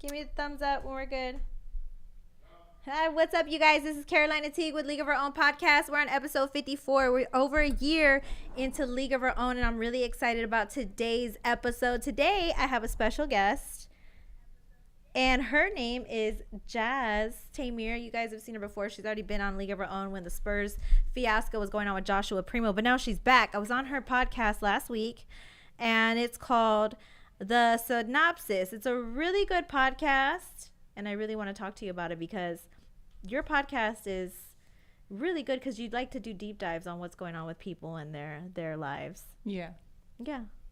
Give me a thumbs up when we're good. Hi, what's up, you guys? This is Carolina Teague with League of Our Own podcast. We're on episode 54. We're over a year into League of Our Own, and I'm really excited about today's episode. Today, I have a special guest, and her name is Jazz Tamir. You guys have seen her before. She's already been on League of Her Own when the Spurs fiasco was going on with Joshua Primo, but now she's back. I was on her podcast last week, and it's called The Synopsis. It's a really good podcast, and I really want to talk to you about it because your podcast is really good because you'd like to do deep dives on what's going on with people and their lives. Yeah.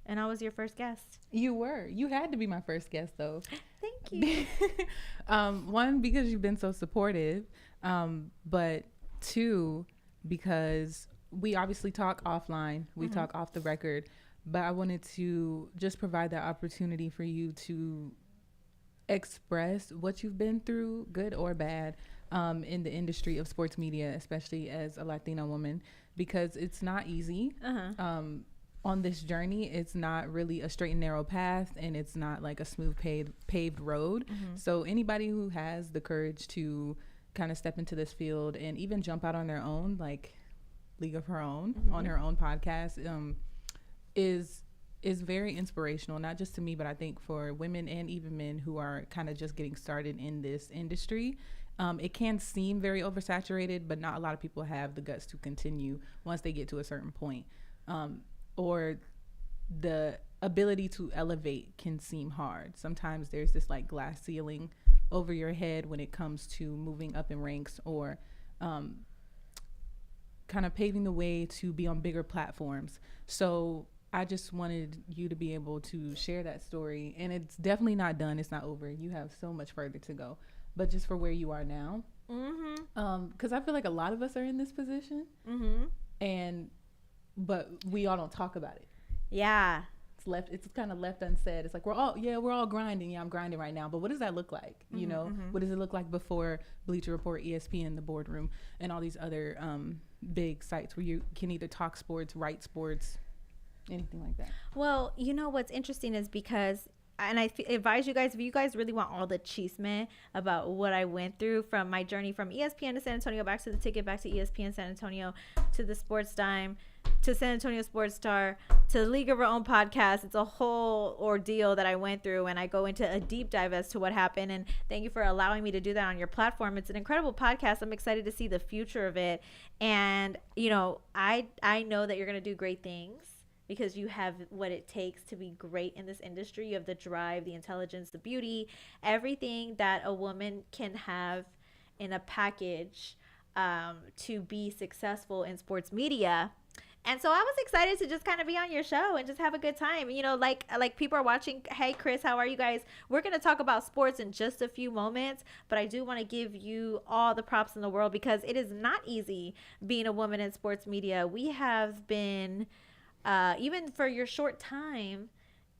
And I was your first guest. You were. You had to be my first guest, though. Thank you. One, because you've been so supportive. But two, because we obviously talk offline. We talk off the record. But I wanted to just provide that opportunity for you to express what you've been through, good or bad, in the industry of sports media, especially as a Latina woman, because it's not easy. On this journey, it's not really a straight and narrow path, and it's not like a smooth paved road. So anybody who has the courage to kind of step into this field and even jump out on their own, like League of Her Own, on her own podcast, is very inspirational, not just to me, but I think for women and even men who are kind of just getting started in this industry. It can seem very oversaturated, but not a lot of people have the guts to continue once they get to a certain point. Or the ability to elevate can seem hard. Sometimes there's this like glass ceiling over your head when it comes to moving up in ranks or kind of paving the way to be on bigger platforms. So I just wanted you to be able to share that story. And it's definitely not done. It's not over. You have so much further to go. But just for where you are now. Because I feel like a lot of us are in this position. But we all don't talk about it. Yeah. It's kind of left unsaid. It's like, we're all grinding. Yeah, I'm grinding right now. But what does that look like? You know, what does it look like before Bleacher Report, ESPN, The Boardroom, and all these other big sites where you can either talk sports, write sports, anything like that? Well, you know what's interesting is because, and I advise you guys, if you guys really want all the chisme about what I went through from my journey from ESPN to San Antonio, back to the ticket, back to ESPN San Antonio, to the Sports Dime, to San Antonio Sports Star, to the League of Our Own podcast. It's a whole ordeal that I went through, and I go into a deep dive as to what happened. And thank you for allowing me to do that on your platform. It's an incredible podcast. I'm excited to see the future of it. And, you know, I know that you're going to do great things because you have what it takes to be great in this industry. You have the drive, the intelligence, the beauty, everything that a woman can have in a package to be successful in sports media. And so I was excited to just kind of be on your show and just have a good time. You know, like people are watching. Hey, Chris, how are you guys? We're going to talk about sports in just a few moments, but I do want to give you all the props in the world because it is not easy being a woman in sports media. We have been, even for your short time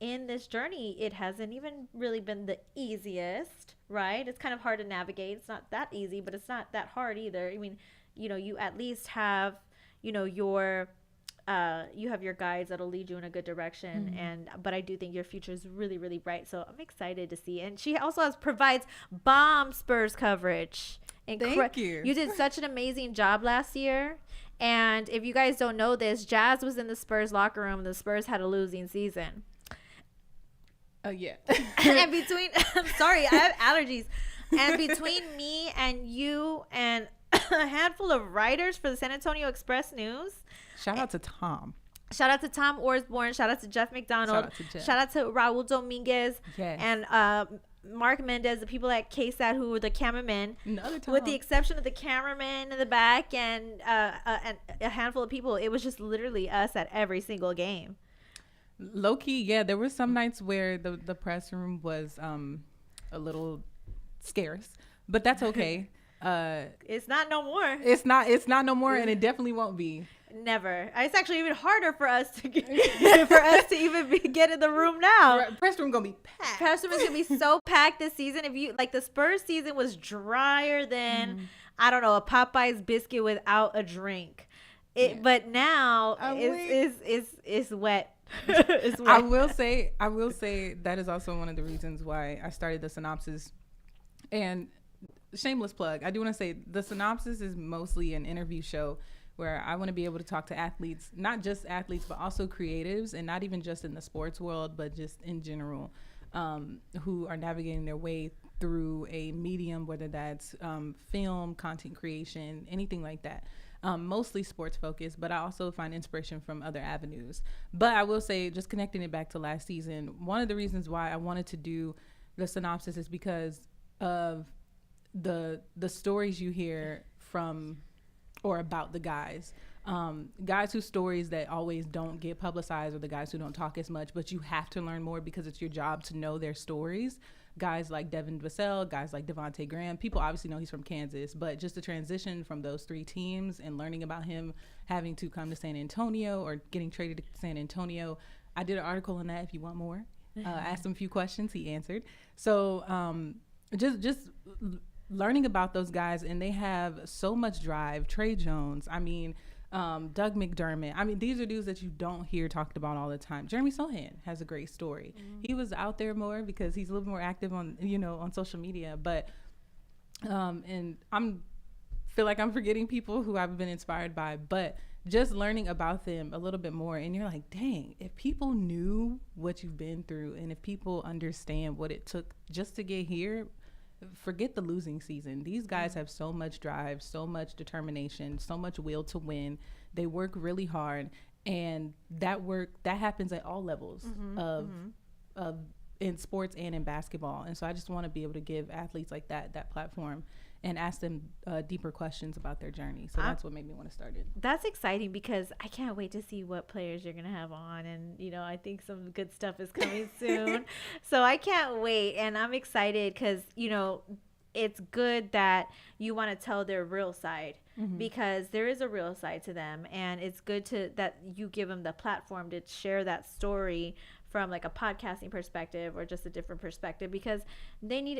in this journey, it hasn't even really been the easiest, right? It's kind of hard to navigate. It's not that easy, but it's not that hard either. I mean, you know, you at least have, you know, you have your guides that'll lead you in a good direction, but I do think your future is really, really bright. So I'm excited to see. And she also provides bomb Spurs coverage. Thank you. You did such an amazing job last year. And if you guys don't know this, Jazz was in the Spurs locker room. And the Spurs had a losing season. Yeah. And between, I'm sorry, I have allergies. And between me and you and a handful of writers for the San Antonio Express News. Shout out to Tom. Shout out to Tom Orsborn. Shout out to Jeff McDonald. Shout out to Raul Dominguez. Yes. And Mark Mendez, the people at KSAT who were the cameramen. With the exception of the cameraman in the back and a handful of people, it was just literally us at every single game. Low key, yeah. There were some nights where the press room was a little scarce, but that's okay. It's not no more. It's not no more, and it definitely won't be. Never. It's actually even harder for us to get in the room now. Right. Press room gonna be packed. Press room is gonna be so packed this season. If you like, the Spurs season was drier than I don't know, a Popeye's biscuit without a drink. But now it's wet. I will say that is also one of the reasons why I started the synopsis. And shameless plug, I do want to say the synopsis is mostly an interview show where I want to be able to talk to athletes, not just athletes, but also creatives, and not even just in the sports world, but just in general, who are navigating their way through a medium, whether that's film, content creation, anything like that. Mostly sports focused, but I also find inspiration from other avenues. But I will say, just connecting it back to last season, one of the reasons why I wanted to do the synopsis is because of the stories you hear from or about the guys. Guys whose stories that always don't get publicized, or the guys who don't talk as much, but you have to learn more because it's your job to know their stories. Guys like Devin Vassell, guys like Devontae Graham. People obviously know he's from Kansas, but just the transition from those three teams and learning about him having to come to San Antonio or getting traded to San Antonio. I did an article on that if you want more. Asked him a few questions, he answered. So just learning about those guys, and they have so much drive. Trey Jones, I mean, Doug McDermott. I mean, these are dudes that you don't hear talked about all the time. Jeremy Sohan has a great story. He was out there more because he's a little more active on, on social media. But and feel like I'm forgetting people who I've been inspired by, but just learning about them a little bit more, and you're like, dang, if people knew what you've been through, and if people understand what it took just to get here, forget the losing season. These guys have so much drive, so much determination, so much will to win. They work really hard, and that happens at all levels of in sports and in basketball. And so I just want to be able to give athletes like that platform and ask them deeper questions about their journey. So that's what made me want to start it. That's exciting because I can't wait to see what players you're going to have on. And, I think some good stuff is coming soon. So I can't wait. And I'm excited because, it's good that you want to tell their real side because there is a real side to them. And it's good that you give them the platform to share that story from like a podcasting perspective or just a different perspective, because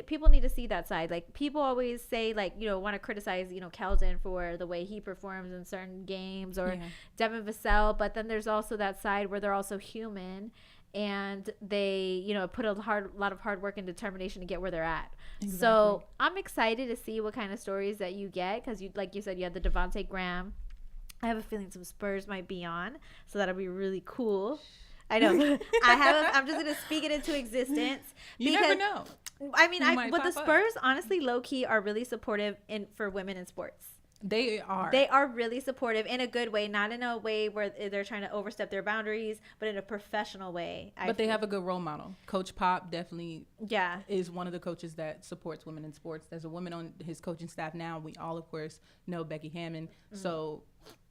people need to see that side. Like, people always say, like, want to criticize, Keldon for the way he performs in certain games, or Devin Vassell, but then there's also that side where they're also human and they, put a lot of hard work and determination to get where they're at. Exactly. So I'm excited to see what kind of stories that you get, because like you said, you had the Devontae Graham. I have a feeling some Spurs might be on, so that'll be really cool. I know. I'm just going to speak it into existence. You never know. I mean, but the Spurs, honestly, low-key, are really supportive for women in sports. They are. They are really supportive in a good way, not in a way where they're trying to overstep their boundaries, but in a professional way. But they have a good role model. Coach Pop definitely is one of the coaches that supports women in sports. There's a woman on his coaching staff now. We all, of course, know Becky Hammond. So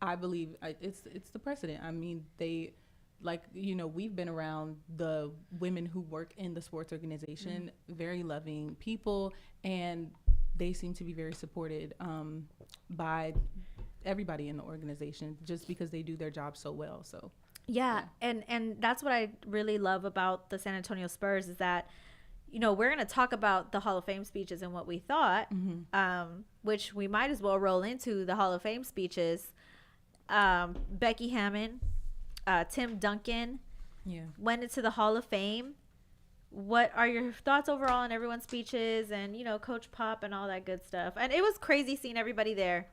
I believe it's the precedent. I mean, we've been around the women who work in the sports organization, very loving people, and they seem to be very supported by everybody in the organization just because they do their job so well. So yeah. And that's what I really love about the San Antonio Spurs is that, we're going to talk about the Hall of Fame speeches and what we thought, which we might as well roll into the Hall of Fame speeches. Becky Hammond, Tim Duncan went into the Hall of Fame. What are your thoughts overall on everyone's speeches and, Coach Pop and all that good stuff? And it was crazy seeing everybody there.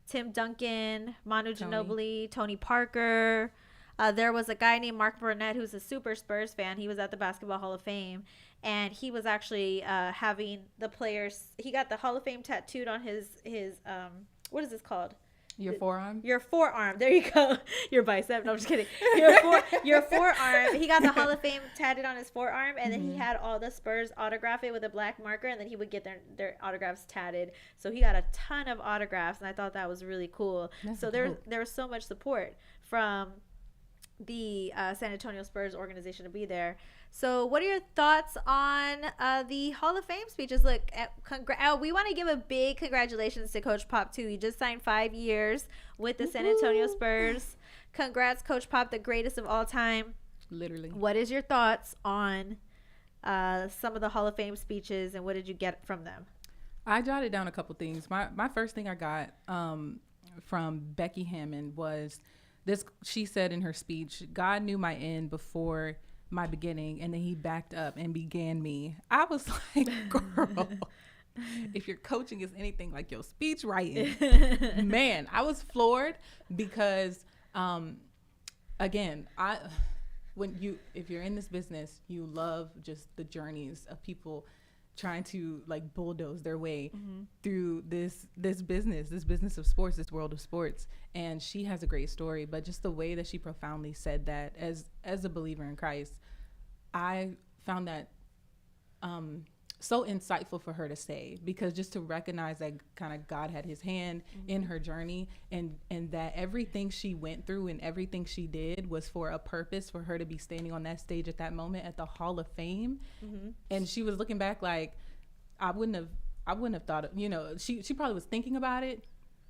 Tim Duncan, Manu Ginobili, Tony Parker. There was a guy named Mark Burnett who's a super Spurs fan. He was at the Basketball Hall of Fame. And he was actually having the players. He got the Hall of Fame tattooed on his what is this called? Your forearm? Your forearm. There you go. Your bicep. No, I'm just kidding. Your forearm. He got the Hall of Fame tatted on his forearm, and then he had all the Spurs autograph it with a black marker, and then he would get their autographs tatted. So he got a ton of autographs, and I thought that was really cool. That's so there was so much support from the San Antonio Spurs organization to be there. So what are your thoughts on the Hall of Fame speeches? Look, we want to give a big congratulations to Coach Pop, too. He just signed 5 years with the San Antonio Spurs. Congrats, Coach Pop, the greatest of all time. Literally. What is your thoughts on some of the Hall of Fame speeches, and what did you get from them? I jotted down a couple things. My first thing I got from Becky Hammond was This, she said in her speech, God knew my end before my beginning, and then he backed up and began me. I was like, girl, if your coaching is anything like your speech writing, man, I was floored because, again, if you're in this business, you love just the journeys of people trying to like bulldoze their way through this business of sports, this world of sports. And she has a great story, but just the way that she profoundly said that as a believer in Christ, I found that so insightful for her to say, because just to recognize that kind of God had his hand in her journey, and that everything she went through and everything she did was for a purpose, for her to be standing on that stage at that moment at the Hall of Fame. And she was looking back like, I wouldn't have thought, she probably was thinking about it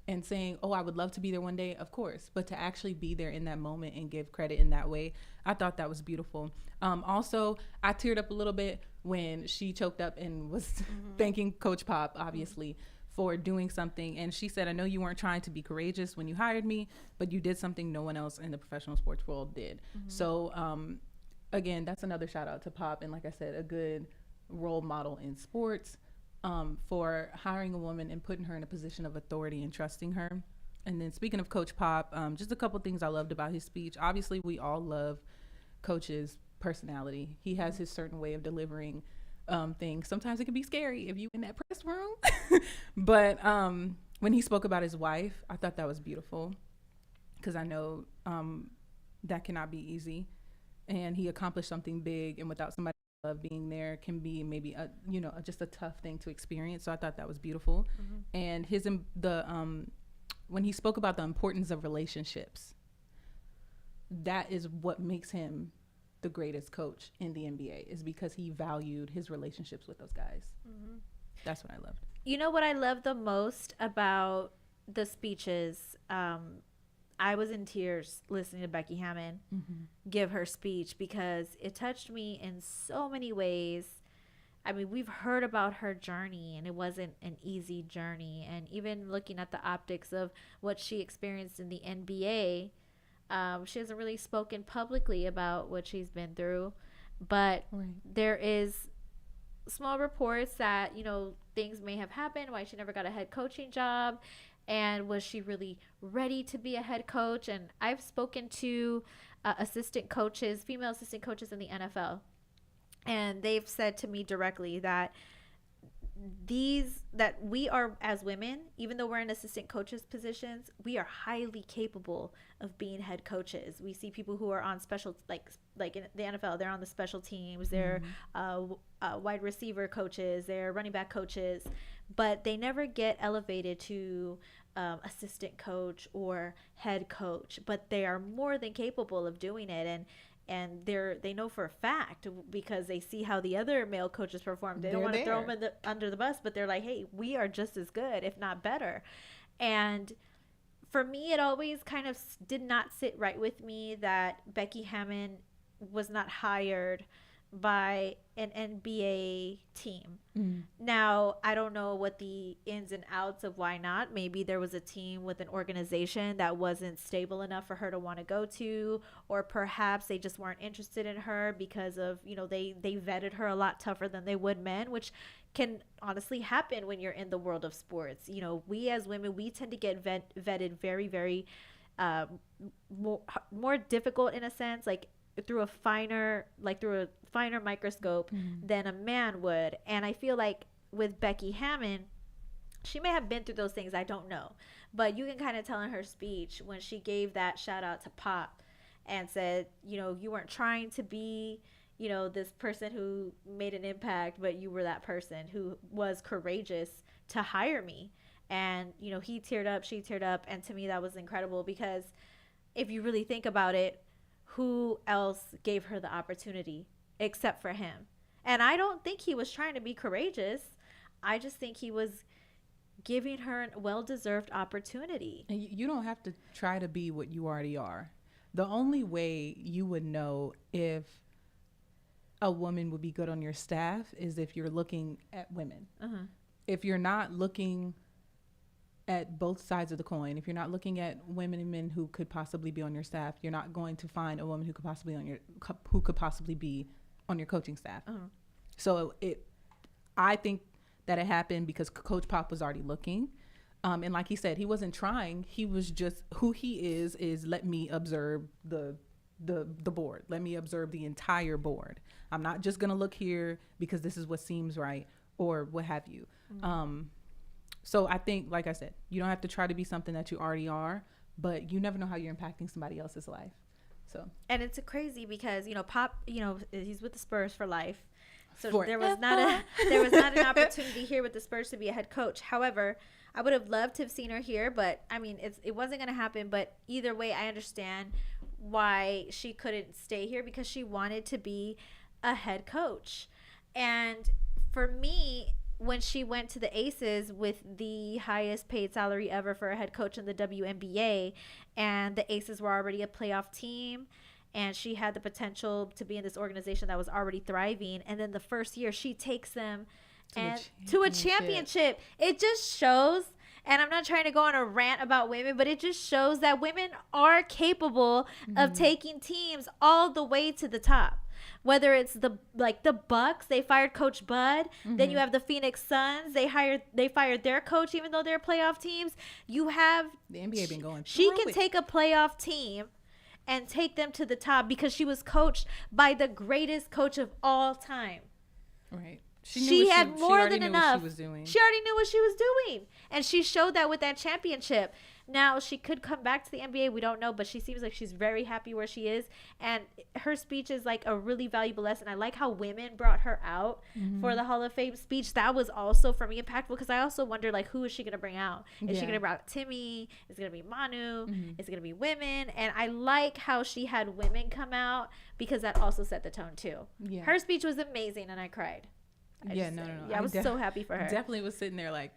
and saying, oh, I would love to be there one day, of course, but to actually be there in that moment and give credit in that way, I thought that was beautiful. Also, I teared up a little bit when she choked up and was thanking Coach Pop, obviously, for doing something. And she said, I know you weren't trying to be courageous when you hired me, but you did something no one else in the professional sports world did. So, again, that's another shout out to Pop. And like I said, a good role model in sports, for hiring a woman and putting her in a position of authority and trusting her. And then speaking of Coach Pop, just a couple things I loved about his speech. Obviously, we all love Coach's personality. He has his certain way of delivering things. Sometimes it can be scary if you in that press room. But when he spoke about his wife, I thought that was beautiful, because I know that cannot be easy. And he accomplished something big, and without somebody love being there can be maybe just a tough thing to experience. So I thought that was beautiful. And when he spoke about the importance of relationships, that is what makes him the greatest coach in the NBA, is because he valued his relationships with those guys. That's what I loved. You know what I love the most about the speeches? I was in tears listening to Becky Hammon give her speech, because it touched me in so many ways. I mean, we've heard about her journey, and it wasn't an easy journey. And even looking at the optics of what she experienced in the NBA, she hasn't really spoken publicly about what she's been through. But there is small reports that, things may have happened, why she never got a head coaching job. And was she really ready to be a head coach? And I've spoken to assistant coaches, female assistant coaches in the NFL. And they've said to me directly that we are, as women, even though we're in assistant coaches positions, we are highly capable of being head coaches. We see people who are on special, like in the NFL, they're on the special teams, they're wide receiver coaches, they're running back coaches, but they never get elevated to assistant coach or head coach. But they are more than capable of doing it, and they know for a fact, because they see how the other male coaches perform. They don't want to throw them under the bus, but they're like, hey, we are just as good, if not better. And for me, it always kind of did not sit right with me that Becky Hammon was not hired by an NBA team. Now, I don't know what the ins and outs of why not. Maybe there was a team with an organization that wasn't stable enough for her to want to go to, or perhaps they just weren't interested in her because of, they vetted her a lot tougher than they would men, which can honestly happen when you're in the world of sports. We as women, we tend to get vetted very, very more difficult in a sense, like through a finer microscope than a man would. And I feel like with Becky Hammon, she may have been through those things, I don't know, but you can kind of tell in her speech when she gave that shout out to Pop and said, you weren't trying to be, this person who made an impact, but you were that person who was courageous to hire me. And he teared up, she teared up, and to me that was incredible, because if you really think about it, who else gave her the opportunity except for him? And I don't think he was trying to be courageous. I just think he was giving her a well-deserved opportunity. And you don't have to try to be what you already are. The only way you would know if a woman would be good on your staff is if you're looking at women. If you're not looking at both sides of the coin. If you're not looking at women and men who could possibly be on your staff, you're not going to find a woman who could possibly be on your coaching staff. So I think that it happened because Coach Pop was already looking. And like he said, he wasn't trying. He was just, who he is let me observe the board. Let me observe the entire board. I'm not just going to look here because this is what seems right or what have you. So I think, like I said, you don't have to try to be something that you already are, but you never know how you're impacting somebody else's life. So, and it's crazy because, Pop, he's with the Spurs for life. So there was not an opportunity here with the Spurs to be a head coach. However, I would have loved to have seen her here, but I mean, it wasn't going to happen. But either way, I understand why she couldn't stay here because she wanted to be a head coach. And for me, when she went to the Aces with the highest paid salary ever for a head coach in the WNBA, and the Aces were already a playoff team, and she had the potential to be in this organization that was already thriving, and then the first year she takes them to a championship. It just shows, and I'm not trying to go on a rant about women, but it just shows that women are capable of taking teams all the way to the top. Whether it's the Bucks, they fired Coach Bud. Then you have the Phoenix Suns. They fired their coach, even though they're playoff teams. You have the NBA been going. She can take a playoff team and take them to the top because she was coached by the greatest coach of all time. Right. She had more than enough. She already knew what she was doing, and she showed that with that championship. Now, she could come back to the NBA. We don't know, but she seems like she's very happy where she is. And her speech is like a really valuable lesson. I like how women brought her out for the Hall of Fame speech. That was also, for me, impactful because I also wonder, like, who is she going to bring out? Is she going to bring out Timmy? Is it going to be Manu? Is it going to be women? And I like how she had women come out because that also set the tone, too. Yeah. Her speech was amazing, and I cried. No. I was so happy for her. Definitely was sitting there like,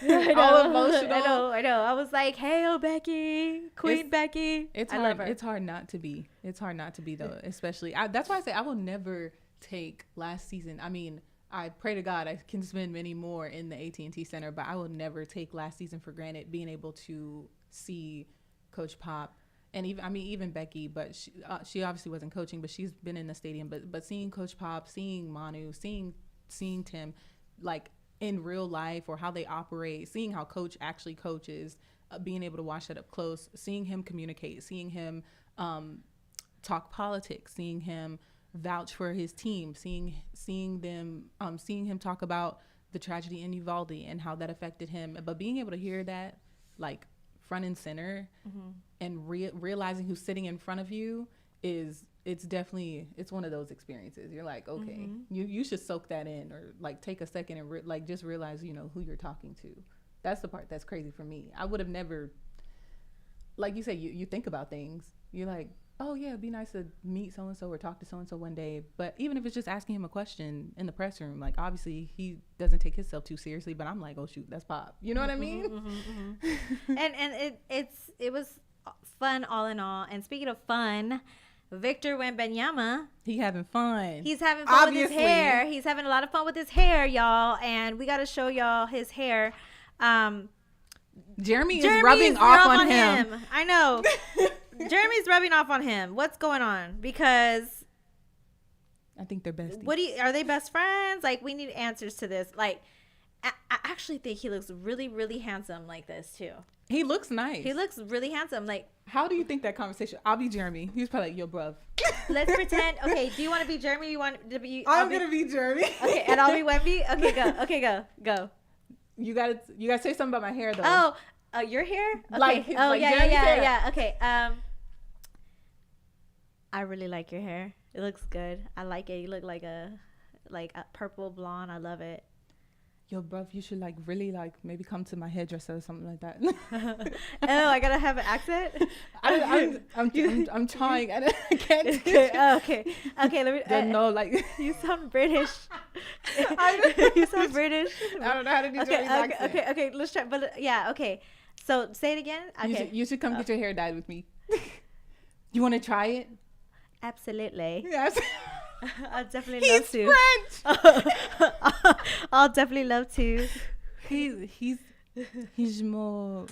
all emotional. I know. I was like, "Hey, Becky, Queen Becky." I love her. It's hard not to be. It's hard not to be though, especially. That's why I say I will never take last season. I mean, I pray to God I can spend many more in the AT&T Center, but I will never take last season for granted. Being able to see Coach Pop and even Becky, but she obviously wasn't coaching, but she's been in the stadium. But seeing Coach Pop, seeing Manu, seeing Tim, like, in real life or how they operate, seeing how coach actually coaches, being able to watch that up close, seeing him communicate, seeing him talk politics, seeing him vouch for his team, seeing him talk about the tragedy in Uvalde and how that affected him. But being able to hear that like front and center and realizing who's sitting in front of you it's one of those experiences. You're like, okay, you should soak that in, or like take a second and just realize, who you're talking to. That's the part that's crazy for me. I would have never, like you said, you think about things. You're like, oh yeah, it'd be nice to meet so-and-so or talk to so-and-so one day. But even if it's just asking him a question in the press room, like obviously he doesn't take himself too seriously, but I'm like, oh shoot, that's Pop. You know what I mean? And it was fun all in all. And speaking of fun, Victor Wembanyama. He's having fun. He's having fun with his hair. He's having a lot of fun with his hair, y'all. And we got to show y'all his hair. Jeremy's rubbing off on him. I know. Jeremy's rubbing off on him. What's going on? Because I think they're besties. Are they best friends? Like, we need answers to this. Like, I actually think he looks really, really handsome like this too. He looks nice. He looks really handsome. Like, how do you think that conversation? I'll be Jeremy. He's probably like, yo, bruv. Let's pretend. Okay, do you want to be Jeremy? You want to be? I'm gonna be Jeremy. Okay, and I'll be Wemby. Okay, go. Okay, go. You gotta say something about my hair though. Oh, your hair? Okay. Like Yeah. Okay. I really like your hair. It looks good. I like it. You look like a purple blonde. I love it. Yo, bruv, you should really maybe come to my hairdresser or something like that. Oh, I gotta have an accent. I'm trying. I can't. Okay. Let me. No, you sound British. You sound British. I don't know how to do Jeremy's accent. Okay. Let's try. But yeah, okay. So say it again. Okay. You should come get your hair dyed with me. You want to try it? Absolutely. Yes. I'll definitely love to. He's French. I'll definitely love to. He's He's more.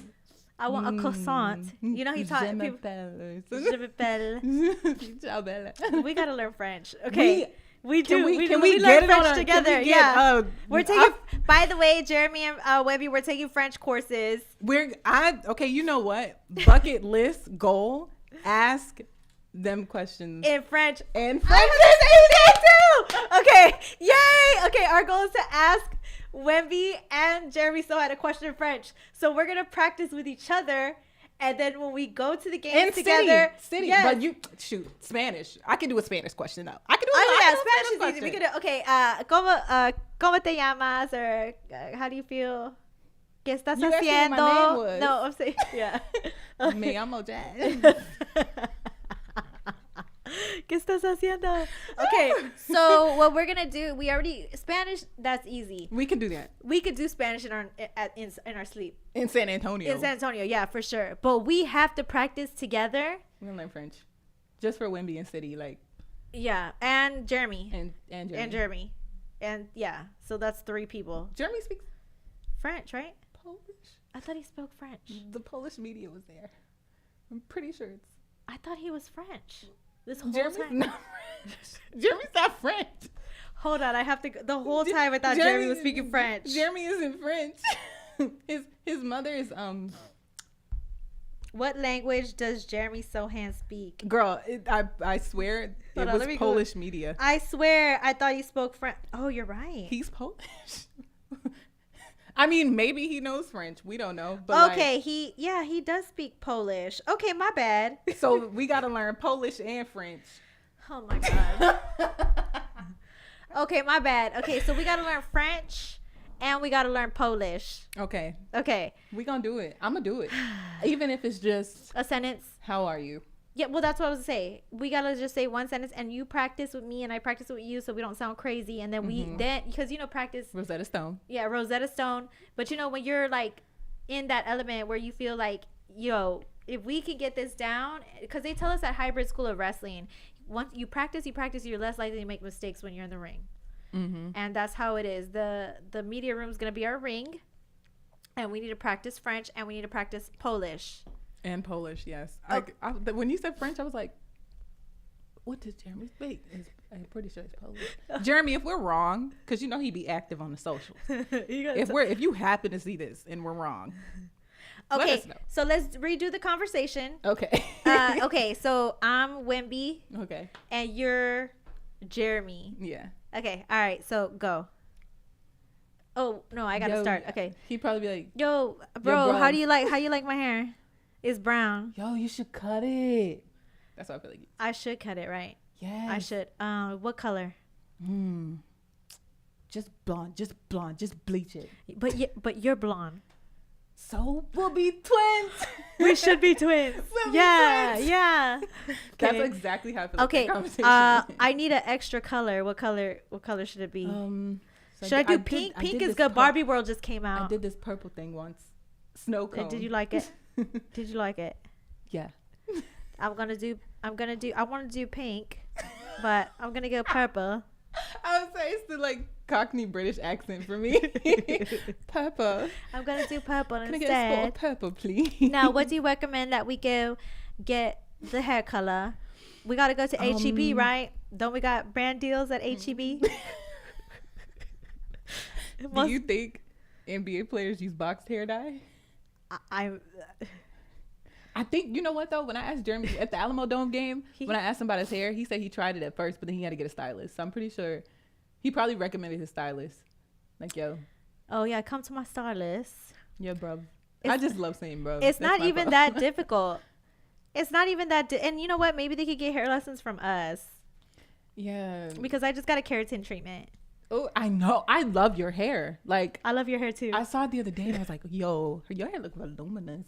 I want a croissant. You know, he taught Je people. m'appelle. Je m'appelle. Ciao, Bella. We gotta learn French. Okay. We do. Can We we learn get it French on together. Yeah. We're taking. I- By the way, Jeremy and Webby, we're taking French courses. Okay, you know what? Bucket list goal. Ask them questions In French. in I French. have the same thing too. Okay. Yay. Okay. Our goal is to ask Wemby and Jeremy So had a question in French. So we're going to practice with each other. And then when we go to the games together. City. Yes. But you, shoot, Spanish. I can do a Spanish question though. I can do Oh, yeah. a Spanish is easy. We question. could do, okay. ¿Cómo te llamas? Or how do you feel? ¿Qué estás You asked me what haciendo? my name was. No, I'm saying. Yeah. Me llamo Jazz. ¿Qué estás haciendo? Okay, so what we're gonna do, we already Spanish. That's easy. We can do that We could do Spanish in our sleep in San Antonio. in San Antonio, yeah, for sure. But we have to practice together. We're gonna learn French, just for Wemby and City, like Yeah, and Jeremy and Jeremy. and Jeremy, and yeah. So that's 3 people. Jeremy speaks French, right? Polish. I thought he spoke French. The Polish media was there. I'm pretty sure it's I thought he was French. This whole Jeremy's time. not French. Jeremy's not French. Hold on, I have to. The whole time I thought Jeremy was speaking French. Jeremy isn't French. his mother is What language does Jeremy Sohan speak? girl. I swear it Hold on, was let me Polish media. I swear, I thought he spoke French. Oh, you're right. He's Polish. I mean, maybe he knows French. We don't know. But Okay, he does speak Polish. Okay, my bad. so we got to learn Polish and French. Oh my god. Okay, my bad. Okay, so we got to learn French and we got to learn Polish. Okay, Okay, we gonna do it. I'm gonna do it, even if it's just a sentence. "How are you?" Yeah, well, that's what I was saying. We gotta just say one sentence, and you practice with me, and I practice with you, so we don't sound crazy. And then because practice. Rosetta Stone. Yeah, Rosetta Stone. But when you're like in that element where you feel like, if we can get this down, because they tell us at Hybrid School of Wrestling, once you practice, you're less likely to make mistakes when you're in the ring. Mm-hmm. And that's how it is. The media room is gonna be our ring, and we need to practice French and we need to practice Polish. And Polish, yes. Okay. When you said French, I was like, what does Jeremy speak? I'm pretty sure it's Polish. Jeremy, if we're wrong, because he be active on the socials. If you happen to see this and we're wrong, let Okay, us know. so let's redo the conversation. Okay. Okay, so I'm Wemby Okay. and you're Jeremy. Yeah. Okay, all right, so go. Oh no, I gotta start. Okay. He'd probably be like, Yo, bro, bro. how do you like my hair? It's brown. yo, you should cut it. That's what I feel like. I should cut it, right? Yeah. I should. What color? Just blonde. Just bleach it. But you're blonde. So we'll be twins. We should be twins. We'll be Yeah, twins. yeah. That's Okay. exactly how I feel. Okay. Like that conversation. I need an extra color. What color should it be? So Should I do did- pink? I Pink did is this good. pur- Barbie World just came out. I did this purple thing once. Snow cone. And did you like it? Did you like it? Yeah. I want to do pink, but I'm gonna go purple. I would say it's the Cockney British accent for me. Purple. I'm gonna do purple Can I get a spot of instead. purple, please? Now, what do you recommend that we go get the hair color? We gotta go to HEB, right? Don't we got brand deals at HEB? Do you think NBA players use boxed hair dye? I think, you know what though, when I asked Jeremy at the Alamo Dome game, when I asked him about his hair, he said he tried it at first, but then he had to get a stylist. So I'm pretty sure he probably recommended his stylist. Like, yo. Oh yeah, come to my stylist. Yeah, bro. I just love saying bro. It's That's not my even fault. that difficult. It's not even that. And you know what? Maybe they could get hair lessons from us. Yeah. Because I just got a keratin treatment. Oh, I know. I love your hair. Like, I love your hair too. I saw it the other day and I was like, yo, your hair looks voluminous.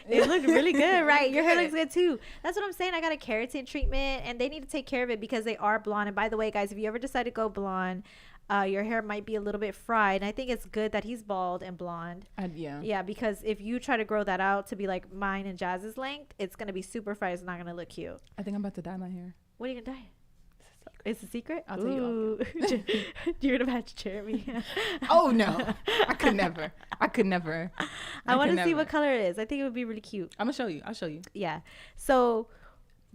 It looked really good, right? Your hair looks good too. That's what I'm saying. I got a keratin treatment and they need to take care of it because they are blonde. And by the way, guys, if you ever decide to go blonde, your hair might be a little bit fried. And I think it's good that he's bald and blonde. Yeah. Yeah, because if you try to grow that out to be like mine and Jazz's length, it's going to be super fried. It's not going to look cute. I think I'm about to dye my hair. What are you going to dye? It's a secret. I'll tell you You're gonna match Jeremy. Oh no, I could never. I want to see what color it is. I think it would be really cute. I'm gonna show you. I'll show you. Yeah. So,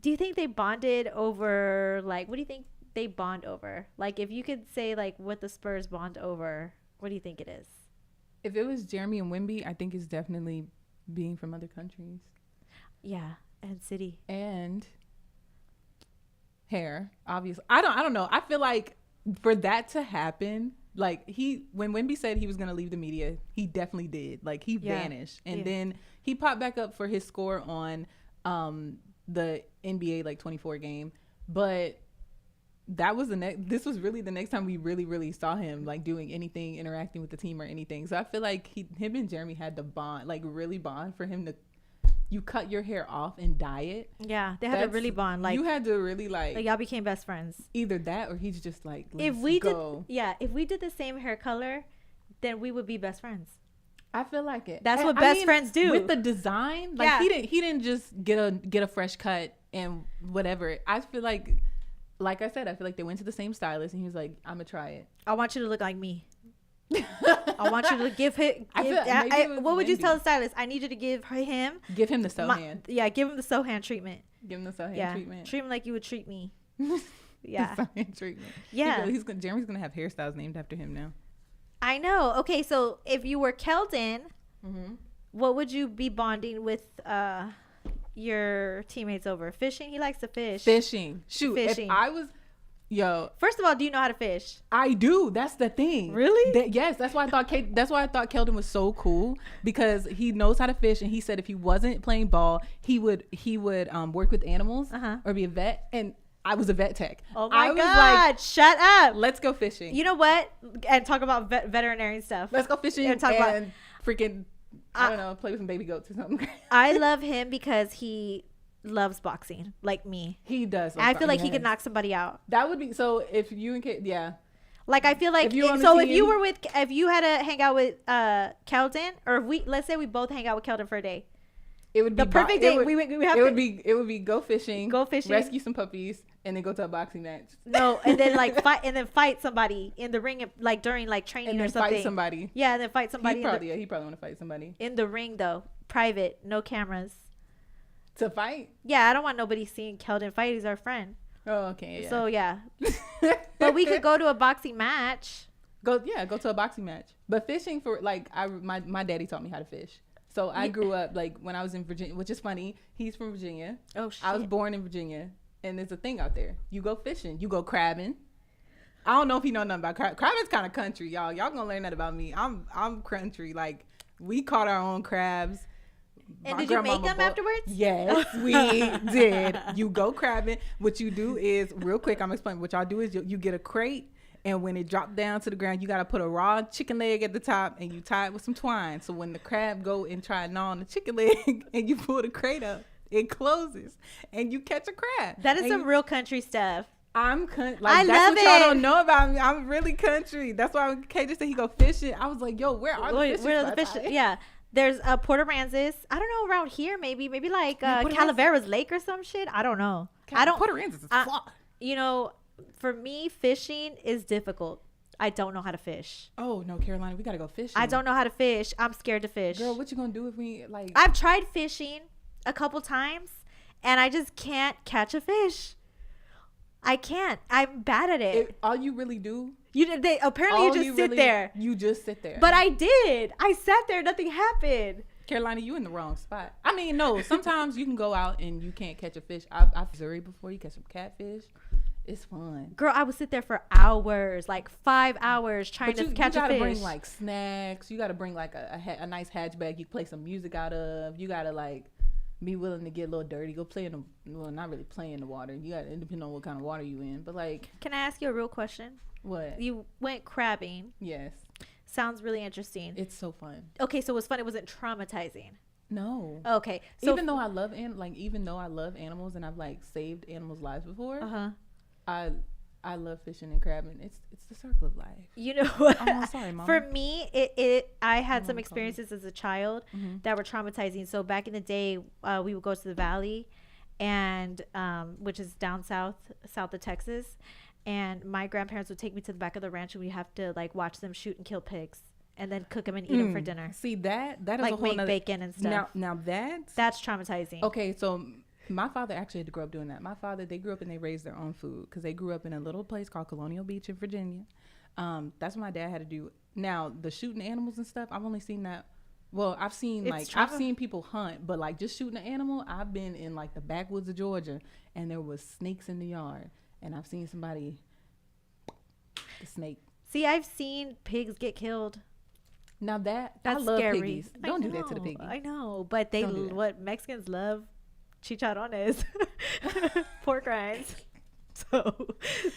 do you think they bonded over, like, what do you think they bond over? Like, if you could say, like, what the Spurs bond over, what do you think it is? If it was Jeremy and Wemby, I think it's definitely being from other countries. Yeah, and city. And hair, obviously. I don't know. I feel like for that to happen, like when Wemby said he was gonna leave the media, he definitely did. Like he vanished, and then he popped back up for his score on the NBA like 24 game, but that was this was really the next time we really saw him like doing anything, interacting with the team or anything. So I feel like him and Jeremy had to bond, like really bond for him to. You cut your hair off and dye it. Yeah, they had to really bond. Like you had to really like y'all became best friends. Either that or he's just like, if we did the same hair color, then we would be best friends. I feel like it. That's what best friends do. With the design, like he didn't just get a fresh cut and whatever. I feel like I said, I feel like they went to the same stylist and he was like, I'm gonna try it. I want you to look like me. I want you to give him. What would you tell the stylist? I need you to give him the Sohan. Yeah, give him the Sohan treatment. Give him the Sohan treatment. Treat him like you would treat me. Yeah, Sohan treatment. Yeah, Jeremy's gonna have hairstyles named after him now. I know. Okay, so if you were Keldon, what would you be bonding with your teammates over? Fishing? He likes to fish. Fishing. Shoot, fishing. If I was. Yo, first of all, do you know how to fish? I do. That's the thing. Really? Yes. That's why I thought Keldon was so cool, because he knows how to fish, and he said if he wasn't playing ball, he would work with animals or be a vet. And I was a vet tech. Oh my God! Like, shut up. Let's go fishing. You know what? And talk about veterinary stuff. Let's go fishing and talk about freaking. I don't know. Play with some baby goats or something. I love him because he loves boxing like me. He does. I feel like he could knock somebody out. That would be so. If you and Kate, like I feel like if you had to hang out with Keldon, or let's say we both hang out with Keldon for a day, it would be the perfect day. It would be go fishing, rescue some puppies, and then go to a boxing match. No, and then like fight somebody in the ring, like during like training or something. Fight somebody. Yeah, and then fight somebody. He probably want to fight somebody in the ring though, private, no cameras. To fight? Yeah, I don't want nobody seeing Keldon fight. He's our friend. Oh, okay. Yeah. So yeah, but we could go to a boxing match. Go to a boxing match. But fishing for like my daddy taught me how to fish. So I grew up like when I was in Virginia, which is funny. He's from Virginia. Oh shit. I was born in Virginia, and there's a thing out there. You go fishing. You go crabbing. I don't know if you know nothing about crab. Crabbing's kind of country, y'all. Y'all gonna learn that about me. I'm country. Like we caught our own crabs. And did you make them afterwards? Yes, we did. You go crabbing. What you do is, real quick, I'm explaining. What y'all do is you get a crate, and when it drops down to the ground, you got to put a raw chicken leg at the top, and you tie it with some twine. So when the crab go and try to gnaw on the chicken leg, and you pull the crate up, it closes, and you catch a crab. That is some real country stuff. I love it. What y'all don't know about me. I'm really country. That's why when KJ said he go fishing, I was like, yo, where are the fish? Yeah. There's Port Aransas. I don't know, around here maybe like Calaveras Lake or some shit. I don't know. Port Aransas is far. You know, for me, fishing is difficult. I don't know how to fish. Oh no, Carolina, we gotta go fishing. I don't know how to fish. I'm scared to fish. Girl, what you gonna do if we like? I've tried fishing a couple times, and I just can't catch a fish. I can't. I'm bad at it. All you really do. You just sit there. You just sit there. But I did. I sat there. Nothing happened. Carolina, you in the wrong spot. I mean, no. Sometimes you can go out and you can't catch a fish. I've Missouri before. You catch some catfish. It's fun. Girl, I would sit there for hours, like 5 hours trying to catch a fish. You gotta bring like snacks. You gotta bring like a nice hatchback you play some music out of. You gotta like be willing to get a little dirty. Go play in not really play in the water. You gotta, it depends on what kind of water you in. But like, can I ask you a real question? What? You went crabbing. Yes. Sounds really interesting. It's so fun. Okay, so it was fun. It wasn't traumatizing. No. Okay. So even though I love animals and I've like saved animals' lives before, I love fishing and crabbing. It's the circle of life. You know what? Oh, sorry, Mom. For me, I had some experiences as a child that were traumatizing. So back in the day, we would go to the valley, and which is down south of Texas. and my grandparents would take me to the back of the ranch, and we have to like watch them shoot and kill pigs, and then cook them and eat them for dinner. See that is like a whole make nother, bacon and stuff. Now that's traumatizing. Okay, so my father actually had to grow up doing that. My father, they grew up and they raised their own food because they grew up in a little place called Colonial Beach in Virginia. That's what my dad had to do. Now the shooting animals and stuff, I've only seen that. Well, I've seen I've seen people hunt, but like just shooting an animal, I've been in like the backwoods of Georgia, and there was snakes in the yard, and I've seen somebody the snake. See, I've seen pigs get killed. Now that's I love scary. Piggies. Don't do that to the piggy. I know, but what Mexicans love chicharrones, pork rinds. So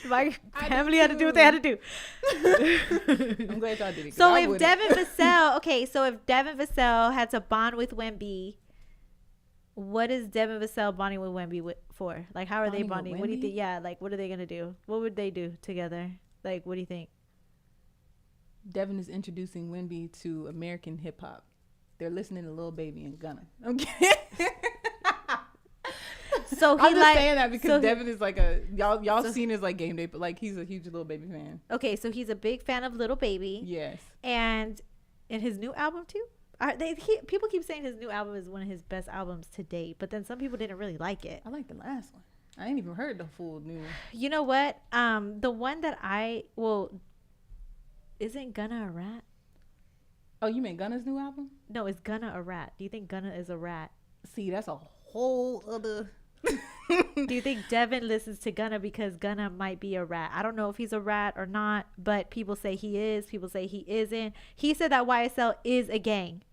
my family had to do what they had to do. I'm glad y'all did it. So if Devin Vassell had to bond with Wemby, what is Devin Vassell bonding with Wemby for? Like, how are they bonding? What do you think? Yeah, like, what are they gonna do? What would they do together? Like, what do you think? Devin is introducing Wemby to American hip hop. They're listening to Lil Baby and Gunna. Okay. So I'm just saying that because Devin is like y'all seen his like game day, but like he's a huge Lil Baby fan. Okay, so he's a big fan of Lil Baby. Yes. And in his new album too. People keep saying his new album is one of his best albums to date, but then some people didn't really like it. I like the last one. I ain't even heard the full new. You know what? The one that isn't Gunna a rat? Oh, you mean Gunna's new album? No, is Gunna a rat? Do you think Gunna is a rat? See, that's a whole other. Do you think Devin listens to Gunna because Gunna might be a rat? I don't know if he's a rat or not, but people say he is. People say he isn't. He said that YSL is a gang.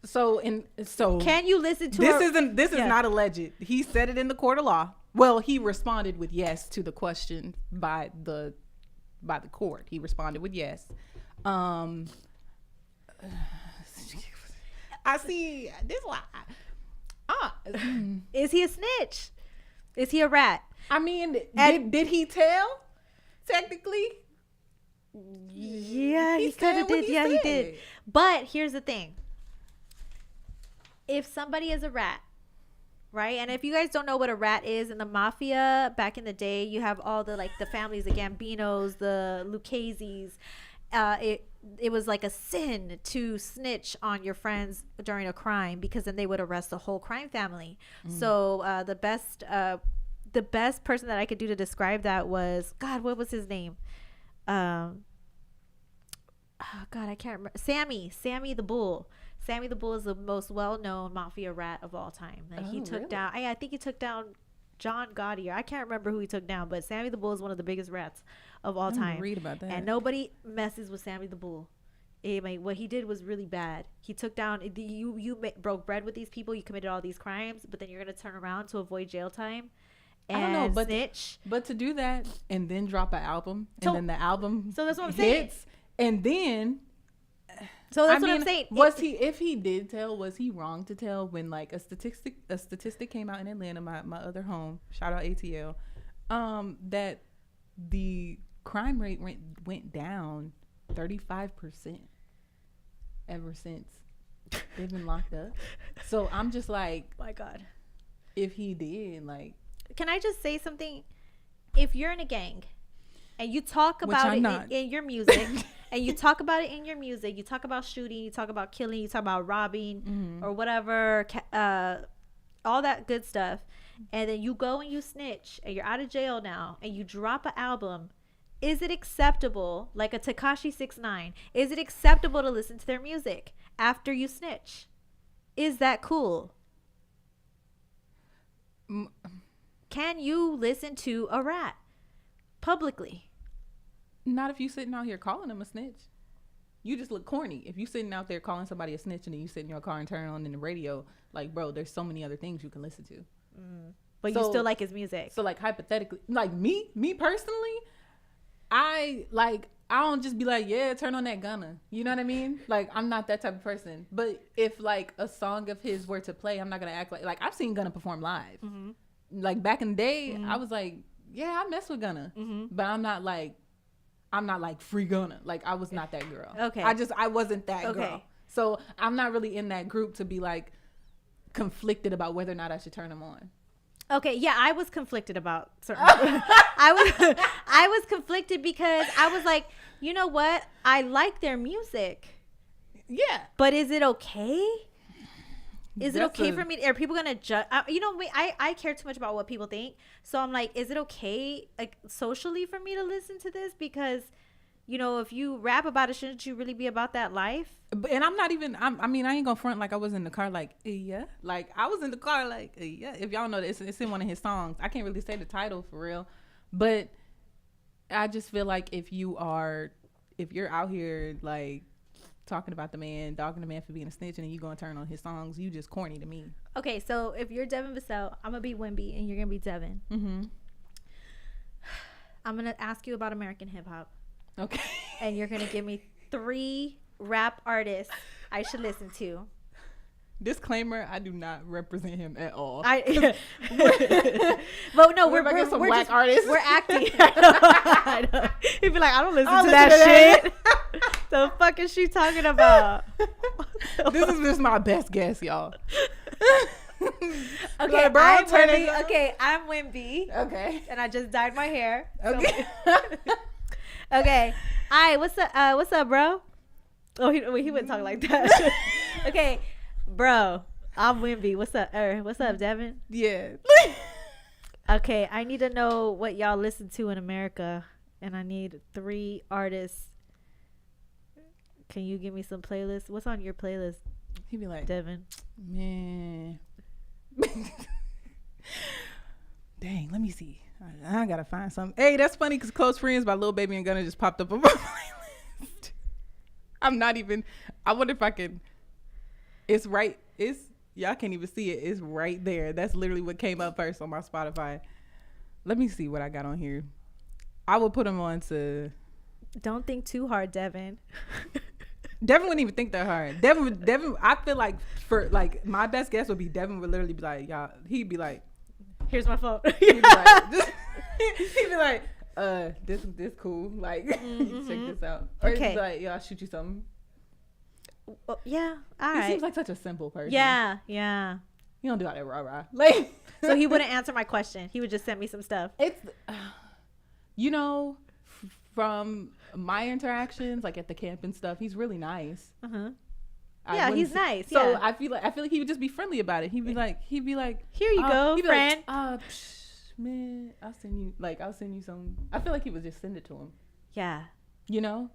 So can you listen to this is not alleged. He said it in the court of law. Well, he responded with yes to the question by the court. He responded with yes. I see this one. Is he a snitch? Is he a rat? I mean, did he tell? Technically, yeah, he kind of did. Yeah, he did. But here's the thing: if somebody is a rat, right? And if you guys don't know what a rat is, in the mafia back in the day, you have all the the families, the Gambinos, the Lucchese's. It was like a sin to snitch on your friends during a crime because then they would arrest the whole crime family. So the best person that I could do to describe that was, God, what was his name? Oh God, I can't remember. Sammy the Bull. Sammy the Bull is the most well-known mafia rat of all time. He took down. I think he took down John Gotti, or I can't remember who he took down, but Sammy the Bull is one of the biggest rats of all time. Read about that. And nobody messes with Sammy the Bull. What he did was really bad. He took down, you broke bread with these people, you committed all these crimes, but then you're going to turn around to avoid jail time and snitch. I don't know, but to do that and then drop an album, and then the album so that's what I'm saying. And then so that's what I'm saying. If he did tell, was he wrong to tell when like a statistic came out in Atlanta, my other home, shout out ATL, that the crime rate went down 35% ever since they've been locked up. So I'm just like, my God, if he did, like, can I just say something? If you're in a gang and you talk about it in your music and you talk about it in your music, you talk about shooting, you talk about killing, you talk about robbing or whatever, all that good stuff, and then you go and you snitch and you're out of jail now and you drop an album, is it acceptable, like a Tekashi 6ix9ine, is it acceptable to listen to their music after you snitch? Is that cool? Can you listen to a rat publicly? Not if you sitting out here calling them a snitch. You just look corny. If you sitting out there calling somebody a snitch and then you sit in your car and turn on in the radio, like, bro, there's so many other things you can listen to. But you still like his music. So like hypothetically, like me personally, I don't just be like, yeah, turn on that Gunna. You know what I mean? Like, I'm not that type of person. But if like a song of his were to play, I'm not gonna act like I've seen Gunna perform live. Like back in the day, I was like, yeah, I mess with Gunna, but I'm not like free Gunna. Like, I was not that girl. Okay. I wasn't that girl. So I'm not really in that group to be like conflicted about whether or not I should turn them on. Okay, yeah, I was conflicted about certain. I was conflicted because I was like, you know what? I like their music. Yeah. But is it okay? Is it That's okay for me? Are people gonna judge? You know, I care too much about what people think. So I'm like, is it okay, like socially, for me to listen to this? Because, you know, if you rap about it, shouldn't you really be about that life? And I'm not even. I mean, I ain't gonna front like I was in the car. Like, yeah, like I was in the car. Like, yeah. If y'all know this, it's in one of his songs. I can't really say the title for real, but I just feel like if you're out here like talking about the man, dogging the man for being a snitch, and then you gonna turn on his songs, you just corny to me. Okay, so if you're Devin Vassell, I'm gonna be Wimby, and you're gonna be Devin. Mm-hmm. I'm gonna ask you about American hip hop. Okay. And you're gonna give me 3 rap artists I should listen to. Disclaimer: I do not represent him at all. But no, we're black artists. We're acting. I know. He'd be like, I don't listen to that shit. The fuck is she talking about? This is just my best guess, y'all. Okay, like, bro, I'm Wimby. Okay, I'm Wimby. Okay. And I just dyed my hair. Okay. So. Okay. All right. What's up, bro? Oh, he wouldn't talk like that. Okay, bro. I'm Wimby. What's up? What's up, Devin? Yeah. Okay, I need to know what y'all listen to in America, and I need 3 artists. Can you give me some playlists? What's on your playlist? He'd be like, Devin. Man. Dang, let me see. I gotta find something. Hey, that's funny because Close Friends by Lil Baby and Gunna just popped up on my playlist. I'm not even. I wonder if I can. It's right. Y'all can't even see it. It's right there. That's literally what came up first on my Spotify. Let me see what I got on here. I will put them on to. Don't think too hard, Devin. Devin wouldn't even think that hard. Devin. I feel like for like my best guess would be Devin would literally be like, y'all. He'd be like, here's my phone. He'd be like, this cool. Like, Mm-hmm. check this out. Or Okay. he'd be like, yo, I'll shoot you something. Well, yeah. All He right. seems like such a simple person. Yeah. He don't do all that rah-rah. Like, So he wouldn't answer my question. He would just send me some stuff. it's, you know, from my interactions, like at the camp and stuff, he's really nice. Uh-huh. I Yeah, wouldn't he's say- nice. So Yeah. I feel like he would just be friendly about it. He'd be like, Here you go, he'd be friend. like, man, I'll send you some. I feel like he would just send it to him. Yeah. You know?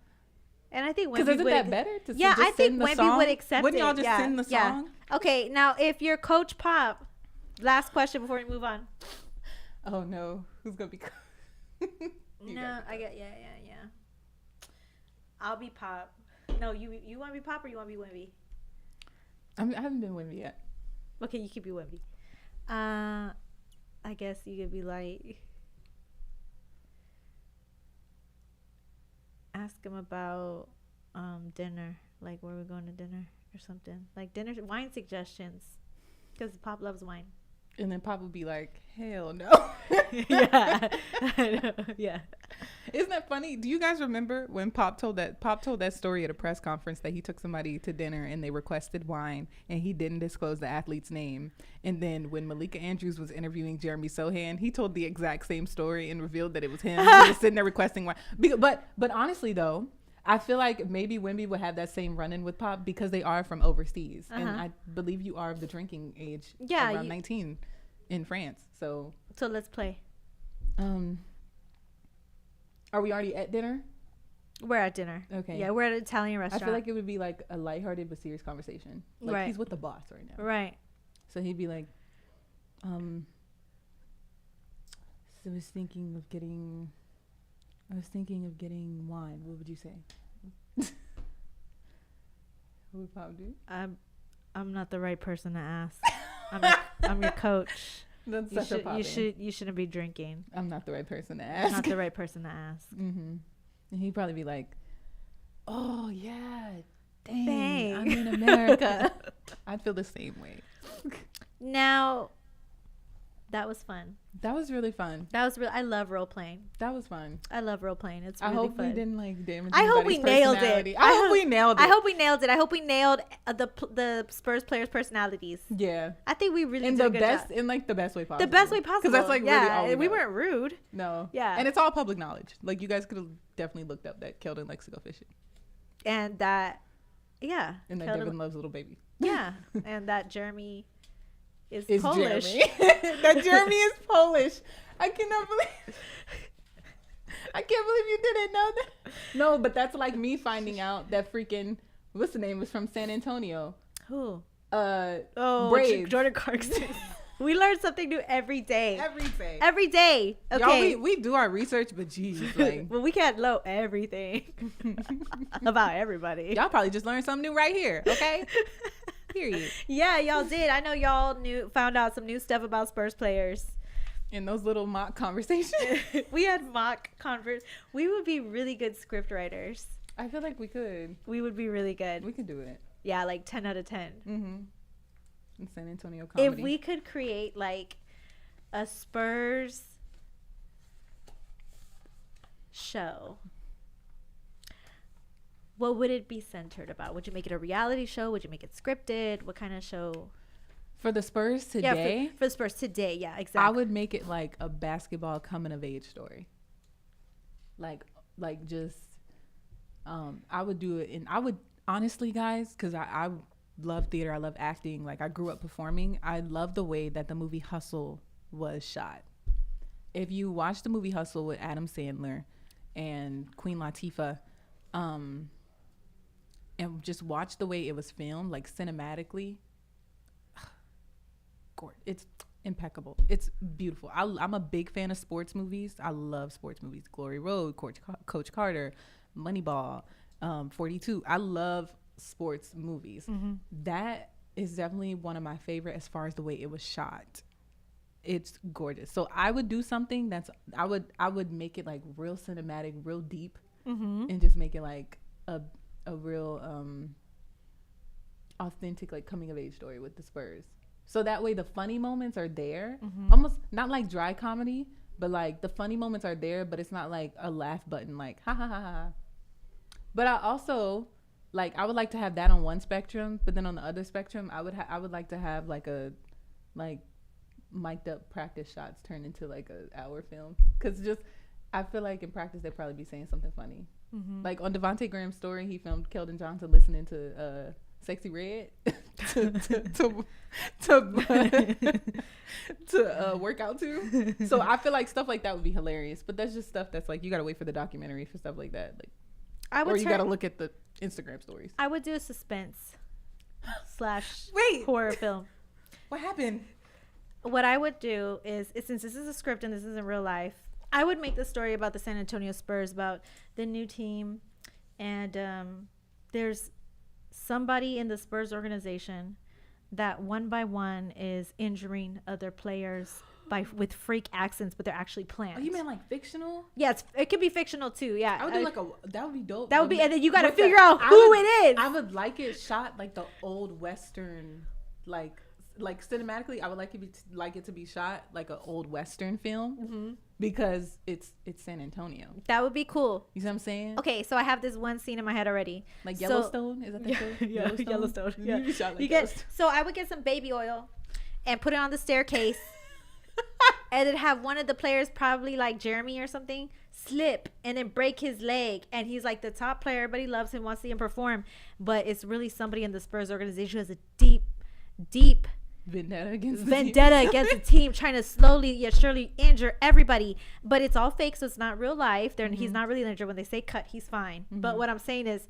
And I think Because Wimby isn't would. that better? To Yeah, just I think send the Wimby song? would accept Wouldn't it. y'all just Yeah, send the yeah. song? Okay, now if you're Coach Pop, last question before we move on. Oh no, who's gonna be? No, I get yeah. I'll be Pop. No, you want to be Pop or you want to be Wimby? I haven't been Wimby yet. Okay, you could be Wimby. I guess you could be like, ask him about dinner, like where we're going to dinner or something, like dinner wine suggestions, because Pop loves wine. And then Pop would be like, hell no. Yeah. I know. Yeah. Isn't that funny? Do you guys remember when Pop told that story at a press conference that he took somebody to dinner and they requested wine and he didn't disclose the athlete's name? And then when Malika Andrews was interviewing Jeremy Sohan, he told the exact same story and revealed that it was him. He was sitting there requesting wine. But honestly though, I feel like maybe Wimby would have that same run-in with Pop because they are from overseas. And I believe you are of the drinking age, around 19 in France. So let's play. Are we already at dinner? We're at dinner. Okay. Yeah, we're at an Italian I restaurant. feel like it would be like a lighthearted but serious conversation. Like Right. he's with the boss right now. Right. So he'd be like, so I was thinking of getting wine. What would you say? What would Pop do? I'm not the right person to ask. I'm your coach. That's You such a Pop. you shouldn't be drinking. I'm not the right person to I'm ask. not the right person to ask. Mm-hmm. And he'd probably be like, oh yeah, dang. Dang. I'm in America. I'd feel the same way. Now, That was fun. That was really fun. That was real. I love role playing. That was fun. I love role playing. It's I really hope fun. we didn't like damage. I hope we nailed it. I hope we nailed it. I hope we nailed it. I hope we nailed the Spurs players' personalities. Yeah. I think we really in did the a good best job. in like the best way possible. The best way possible. Because that's like really all we we know. weren't rude. No. Yeah. And it's all public knowledge. Like you guys could have definitely looked up that Keldon likes to go fishing. And that, yeah. And that Devin loves little baby. Yeah. And that Jeremy is It's Polish. Jeremy. That Jeremy is Polish. I cannot believe. I can't believe you didn't know that. No, but that's like me finding out that freaking what's the name was from San Antonio. Who? Braves. Jordan Clarkson. We learn something new every day. Every day. Okay. Y'all, we do our research, but geez, like well, we can't know everything about everybody. y'all probably just learned something new right here. Okay. Period. Yeah, y'all did. I know y'all found out some new stuff about Spurs players. In those little mock conversations. We had mock we would be really good script writers. I feel like we could. We would be really good. We could do it. Yeah, like 10 out of 10. Mm-hmm. In San Antonio comedy. If we could create like a Spurs show, what would it be centered about? Would you make it a reality show? Would you make it scripted? What kind of show? For the Spurs today? Yeah, for the Spurs today. Yeah, exactly. I would make it like a basketball coming of age story. Like just, I would do it. And I would, honestly, guys, because I love theater. I love acting. Like I grew up performing. I love the way that the movie Hustle was shot. If you watch the movie Hustle with Adam Sandler and Queen Latifah, and just watch the way it was filmed, like cinematically, it's impeccable. It's beautiful. I'm a big fan of sports movies. I love sports movies. Glory Road, Coach Carter, Moneyball, 42. I love sports movies. Mm-hmm. That is definitely one of my favorite as far as the way it was shot. It's gorgeous. So I would do something I would make it like real cinematic, real deep, mm-hmm. and just make it like a real authentic like coming of age story with the Spurs. So that way the funny moments are there. Mm-hmm. Almost not like dry comedy, but like the funny moments are there, but it's not like a laugh button like ha ha ha ha. But I also like I would like to have that on one spectrum, but then on the other spectrum I would like to have like mic'd up practice shots turned into like an hour film, because just I feel like in practice they'd probably be saying something funny. Mm-hmm. Like on Devontae Graham's story, he filmed Keldon Johnson listening to Sexy Red to work out to. So I feel like stuff like that would be hilarious, but that's just stuff that's like you gotta wait for the documentary for stuff like that. Like, or you gotta look at the Instagram stories. I would do a suspense / horror film. What happened? What I would do is since this is a script and this isn't real life, I would make the story about the San Antonio Spurs, about the new team, and there's somebody in the Spurs organization that one by one is injuring other players with freak accents, but they're actually planned. Oh, you mean like fictional? Yeah, it could be fictional too. Yeah, I would do that would be dope. That would be, and then you got to figure out who it is. I would like it shot like the old Western, like cinematically. I would like it to be shot like an old Western film, mm-hmm. because it's San Antonio. That would be cool. You see what I'm saying? Okay, so I have this one scene in my head already. Like Yellowstone, is that the show? Yeah, Yellowstone. Yeah. You shot like Yellowstone. So I would get some baby oil and put it on the staircase, and then have one of the players, probably like Jeremy or something, slip and then break his leg, and he's like the top player, everybody loves him, wants to see him perform, but it's really somebody in the Spurs organization who has a deep vendetta against the team, trying to slowly yet surely injure everybody, but it's all fake, so it's not real life. Mm-hmm. He's not really injured. When they say cut, he's fine. Mm-hmm. But what I'm saying is,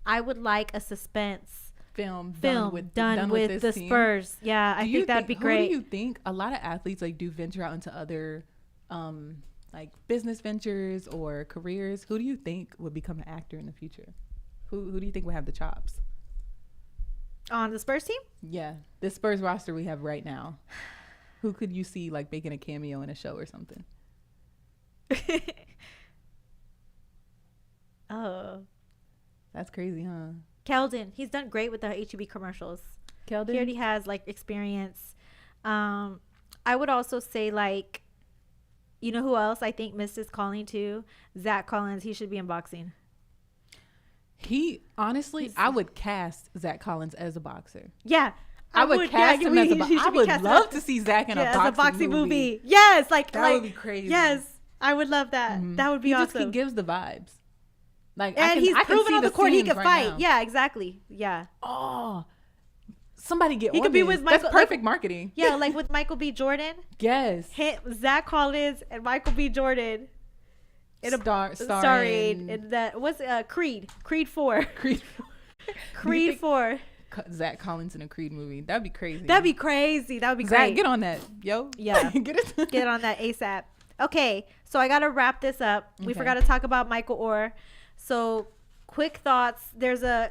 I would like a suspense film done with the team. Spurs. Yeah, I think that'd be great. Who do you think? A lot of athletes like do venture out into other like business ventures or careers. Who do you think would become an actor in the future? Who do you think would have the chops? On the Spurs team? Yeah, the Spurs roster we have right now. Who could you see like making a cameo in a show or something? Oh, that's crazy, huh? Keldon, he's done great with the HEB commercials. Keldon, he already has like experience. I would also say, like, you know who else I think missed his calling too? Zach Collins. He should be in boxing. He honestly, I would cast Zach Collins as a boxer. Yeah. I would cast him as a boxer. I would love to see Zach in a boxing movie. Yes, like that would be crazy. Yes, I would love that. That would be awesome. He gives the vibes. Like, and he's proven on the court he can fight. Now. Yeah, exactly. Yeah. Oh, somebody get. He could be with Michael. That's perfect marketing. Yeah, like with Michael B. Jordan. Yes. Zach Collins and Michael B. Jordan. Starring in that what's Creed 4. Creed 4. Zach Collins in a Creed movie. That'd be crazy. That'd be crazy. That would be Zach, great. get on that, yo. Yeah. Get on that ASAP. Okay, so I gotta wrap this up. We forgot to talk about Michael Orr. So, quick thoughts.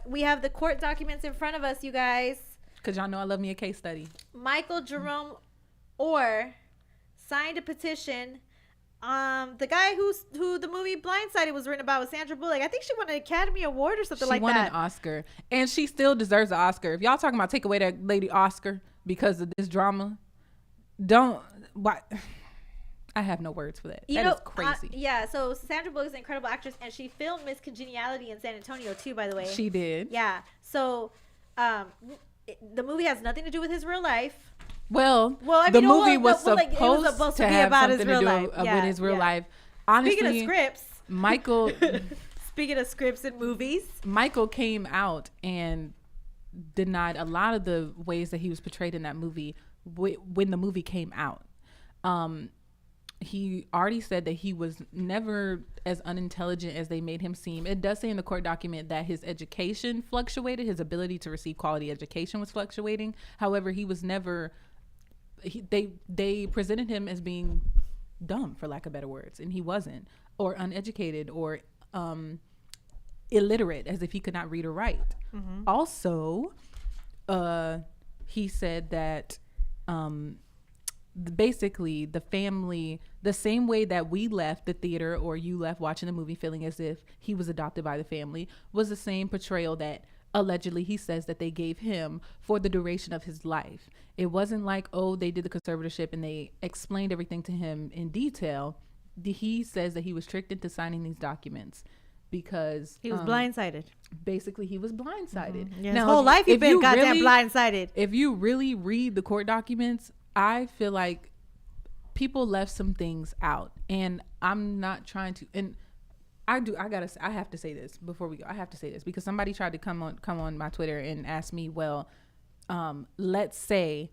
We have the court documents in front of us, you guys. Cause y'all know I love me a case study. Michael Jerome Orr signed a petition. The guy who the movie Blindsided was written about was Sandra Bullock. I think she won an Academy Award or something like that. She won an Oscar, and she still deserves an Oscar. If y'all talking about take away that lady Oscar because of this drama, don't. Why? I have no words for that. That is crazy. Yeah. So Sandra Bullock is an incredible actress, and she filmed Miss Congeniality in San Antonio too. By the way, she did. Yeah. So, the movie has nothing to do with his real life. Well, I mean, the movie was supposed to have about something his real to do life. with his real life. Honestly, speaking of scripts, Michael. Speaking of scripts and movies, Michael came out and denied a lot of the ways that he was portrayed in that movie when the movie came out. He already said that he was never as unintelligent as they made him seem. It does say in the court document that his education fluctuated. His ability to receive quality education was fluctuating. However, he was never... They presented him as being dumb, for lack of better words, and he wasn't. Or uneducated or illiterate, as if he could not read or write. Mm-hmm. Also, he said that... basically the family, the same way that we left the theater or you left watching the movie feeling as if he was adopted by the family, was the same portrayal that allegedly he says that they gave him for the duration of his life. It wasn't like, oh, they did the conservatorship and they explained everything to him in detail. He says that he was tricked into signing these documents because he was blindsided. Basically, he was blindsided. Mm-hmm. Yeah, his whole life he's been goddamn blindsided. If you really read the court documents, I feel like people left some things out, and I'm not trying to, and I have to say this before we go. I have to say this because somebody tried to come on my Twitter and ask me, well, let's say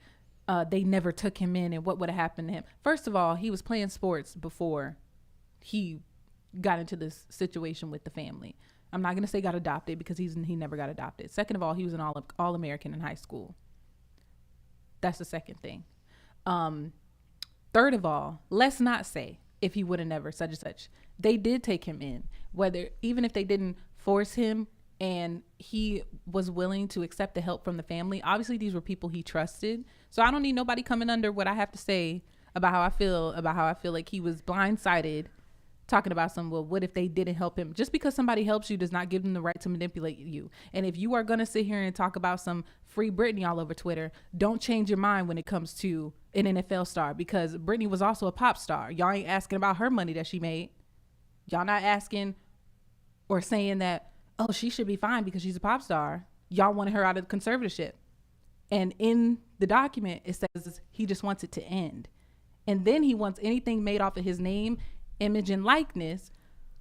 they never took him in and what would have happened to him. First of all, he was playing sports before he got into this situation with the family. I'm not going to say got adopted because he never got adopted. Second of all, he was an all-American in high school. That's the second thing. Third of all, let's not say if he would have never such and such. They did take him in, even if they didn't force him and he was willing to accept the help from the family. Obviously, these were people he trusted. So I don't need nobody coming under what I have to say about how I feel like he was blindsided, talking about well, what if they didn't help him? Just because somebody helps you does not give them the right to manipulate you. And if you are going to sit here and talk about some free Britney all over Twitter, don't change your mind when it comes to an NFL star, because Britney was also a pop star. Y'all ain't asking about her money that she made. Y'all not asking or saying that, oh, she should be fine because she's a pop star. Y'all wanted her out of the conservatorship. And in the document, it says he just wants it to end. And then he wants anything made off of his name, image, and likeness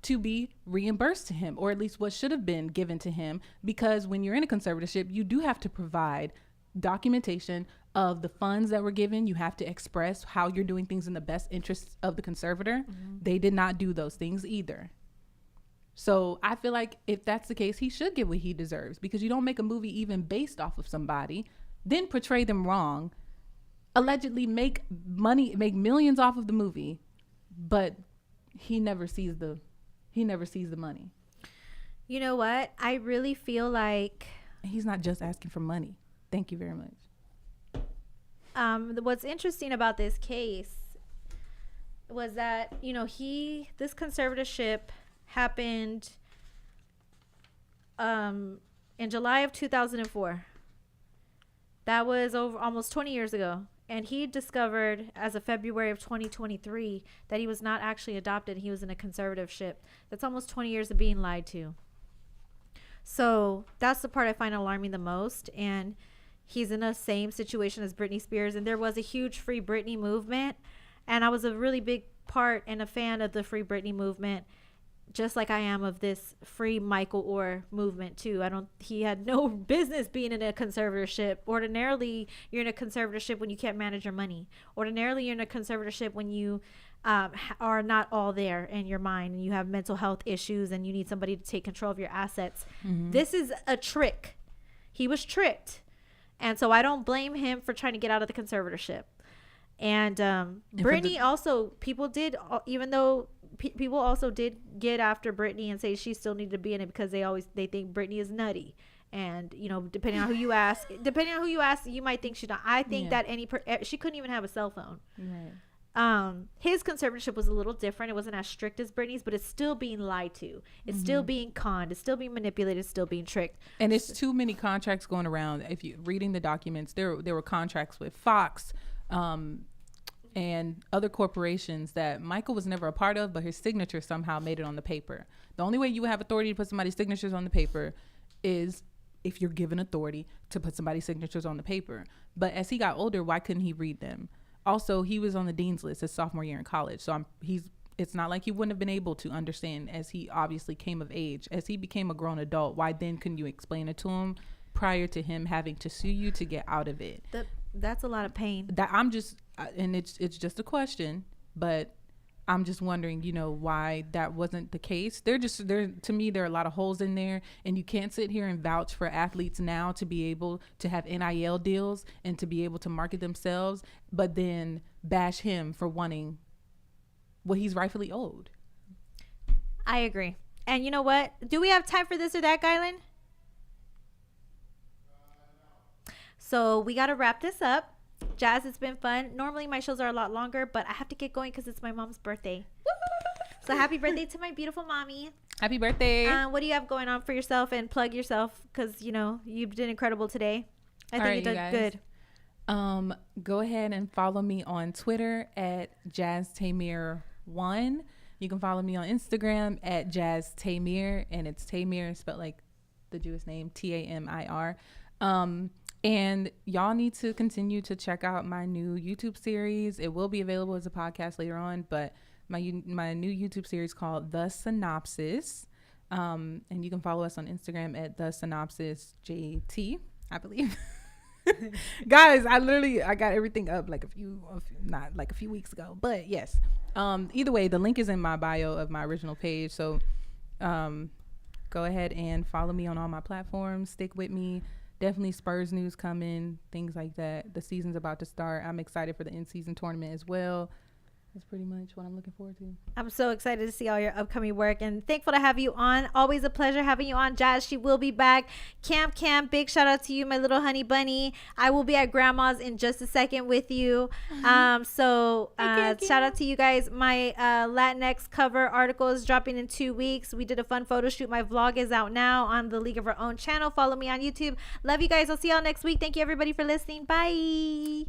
to be reimbursed to him, or at least what should have been given to him, because when you're in a conservatorship, you do have to provide documentation of the funds that were given. You have to express how you're doing things in the best interests of the conservator. Mm-hmm. They did not do those things either. So I feel like if that's the case, he should get what he deserves, because you don't make a movie even based off of somebody, then portray them wrong, allegedly make millions off of the movie, but he never sees the money. You know what? I really feel like he's not just asking for money. Thank you very much. What's interesting about this case was that, this conservatorship happened in July of 2004. That was over almost 20 years ago. And he discovered as of February of 2023 that he was not actually adopted. He was in a conservatorship. That's almost 20 years of being lied to. So that's the part I find alarming the most. And he's in the same situation as Britney Spears. And there was a huge Free Britney movement. And I was a really big part and a fan of the Free Britney movement, just like I am of this Free Michael Orr movement too. He had no business being in a conservatorship. Ordinarily, you're in a conservatorship when you can't manage your money. Ordinarily, you're in a conservatorship when you are not all there in your mind and you have mental health issues and you need somebody to take control of your assets. Mm-hmm. This is a trick. He was tricked. And so I don't blame him for trying to get out of the conservatorship. And Britney also, people did, even though people also did get after Britney and say she still needed to be in it because they think Britney is nutty. And, you know, depending on who you ask, you might think she's not. I think that she couldn't even have a cell phone. Right. His conservatorship was a little different. It wasn't as strict as Britney's, but it's still being lied to. It's still being conned. It's still being manipulated. It's still being tricked. And it's too many contracts going around. If you're reading the documents, there were contracts with Fox, and other corporations that Michael was never a part of, but his signature somehow made it on the paper. The only way you have authority to put somebody's signatures on the paper is if you're given authority to put somebody's signatures on the paper. But as he got older, why couldn't he read them? Also, he was on the dean's list his sophomore year in college. So it's not like he wouldn't have been able to understand as he obviously came of age. As he became a grown adult, why then couldn't you explain it to him prior to him having to sue you to get out of it? That's a lot of pain. And it's just a question, but I'm just wondering, you know, why that wasn't the case. To me, there are a lot of holes in there, and you can't sit here and vouch for athletes now to be able to have NIL deals and to be able to market themselves, but then bash him for wanting what he's rightfully owed. I agree. And you know what? Do we have time for this or that, Gylan? So we got to wrap this up. Jazz, it's been fun. Normally my shows are a lot longer, but I have to get going because it's my mom's birthday. So happy birthday to my beautiful mommy. Happy birthday. What do you have going on for yourself? And plug yourself because, you know, you did incredible today. I think you did good. Go ahead and follow me on Twitter at JazzTamir1. You can follow me on Instagram at JazzTamir, and it's Tamir spelled like the Jewish name, Tamir. And y'all need to continue to check out my new YouTube series. It will be available as a podcast later on, but my new YouTube series called The Synopsis. And you can follow us on Instagram at The Synopsis JT, I believe. Guys, I got everything up like a few weeks ago, but yes. Either way, the link is in my bio of my original page. So go ahead and follow me on all my platforms. Stick with me. Definitely Spurs news coming, things like that. The season's about to start. I'm excited for the in-season tournament as well. That's pretty much what I'm looking forward to. I'm so excited to see all your upcoming work and thankful to have you on. Always a pleasure having you on, Jazz. She will be back. Cam, big shout out to you, my little honey bunny. I will be at grandma's in just a second with you. Shout out to you guys. My Latinx cover article is dropping in 2 weeks. We did a fun photo shoot. My vlog is out now on the League of Our Own channel. Follow me on YouTube. Love you guys. I'll see y'all next week. Thank you everybody for listening. Bye.